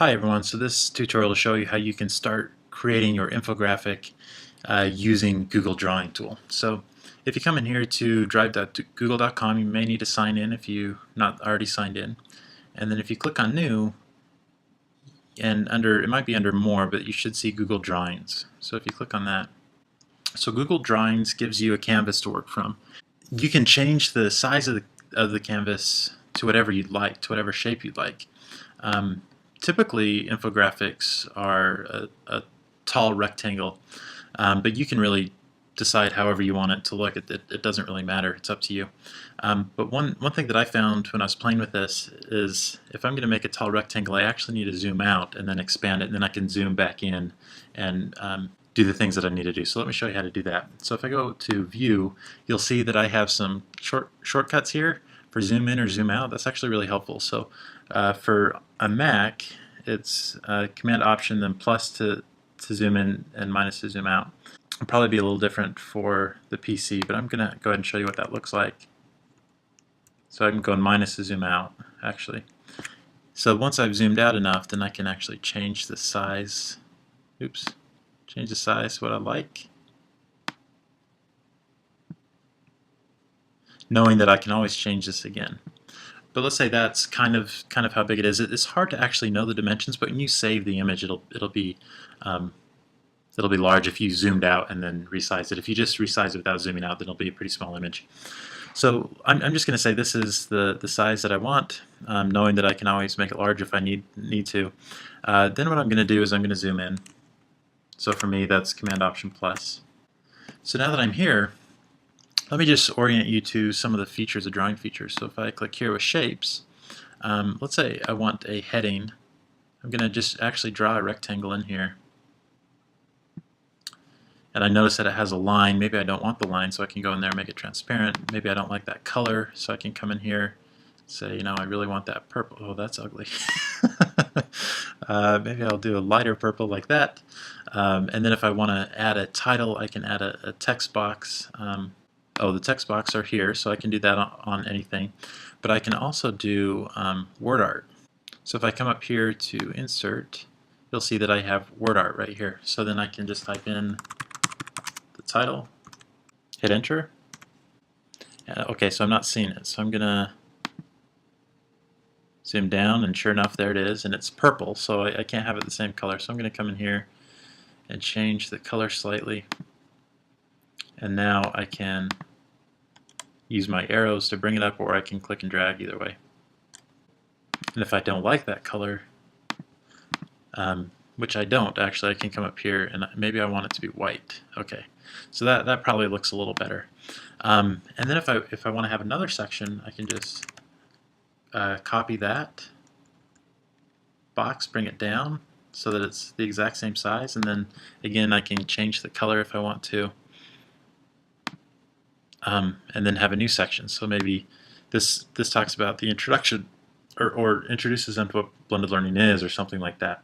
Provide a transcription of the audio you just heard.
Hi everyone, so this tutorial will show you how you can start creating your infographic using Google Drawing Tool. So if you come in here to drive.google.com, you may need to sign in if you're not already signed in. And then if you click on New, and it might be under More, but you should see Google Drawings. So if you click on that, so Google Drawings gives you a canvas to work from. You can change the size of the canvas to whatever you'd like, to whatever shape you'd like. Typically, infographics are a tall rectangle, but you can really decide however you want it to look. It doesn't really matter. It's up to you. But one thing that I found when I was playing with this is if I'm going to make a tall rectangle, I actually need to zoom out and then expand it, and then I can zoom back in and do the things that I need to do. So let me show you how to do that. So if I go to View, you'll see that I have some shortcuts here for zoom in or zoom out. That's actually really helpful. So for a Mac, it's Command Option then plus to zoom in and minus to zoom out. It'll probably be a little different for the PC, but I'm going to go ahead and show you what that looks like. So I can go minus to zoom out, actually. So once I've zoomed out enough, then I can actually change the size. Oops. Change the size to what I like, knowing that I can always change this again. But let's say that's kind of how big it is. It's hard to actually know the dimensions, but when you save the image, it'll be large if you zoomed out and then resize it. If you just resize it without zooming out, then it'll be a pretty small image. So I'm just going to say this is the size that I want, knowing that I can always make it large if I need to. Then what I'm going to do is I'm going to zoom in. So for me, that's Command Option plus. So now that I'm here, let me just orient you to some of the features, the drawing features. So if I click here with shapes, let's say I want a heading. I'm going to just actually draw a rectangle in here. And I notice that it has a line. Maybe I don't want the line, so I can go in there and make it transparent. Maybe I don't like that color, so I can come in here, say, you know, I really want that purple. Oh, that's ugly. Maybe I'll do a lighter purple like that. And then if I want to add a title, I can add a text box. Oh, the text box are here, so I can do that on anything. But I can also do word art. So if I come up here to Insert, you'll see that I have word art right here. So then I can just type in the title, hit Enter. Okay, so I'm not seeing it, so I'm going to zoom down, and sure enough, there it is, and it's purple, so I can't have it the same color. So I'm going to come in here and change the color slightly, and now I can use my arrows to bring it up, or I can click and drag either way. And if I don't like that color, which I don't actually, I can come up here and maybe I want it to be white. Okay, so that probably looks a little better. And then if I want to have another section, I can just copy that box, bring it down so that it's the exact same size, and then again I can change the color if I want to. And then have a new section. So maybe this talks about the introduction or introduces them to what blended learning is or something like that.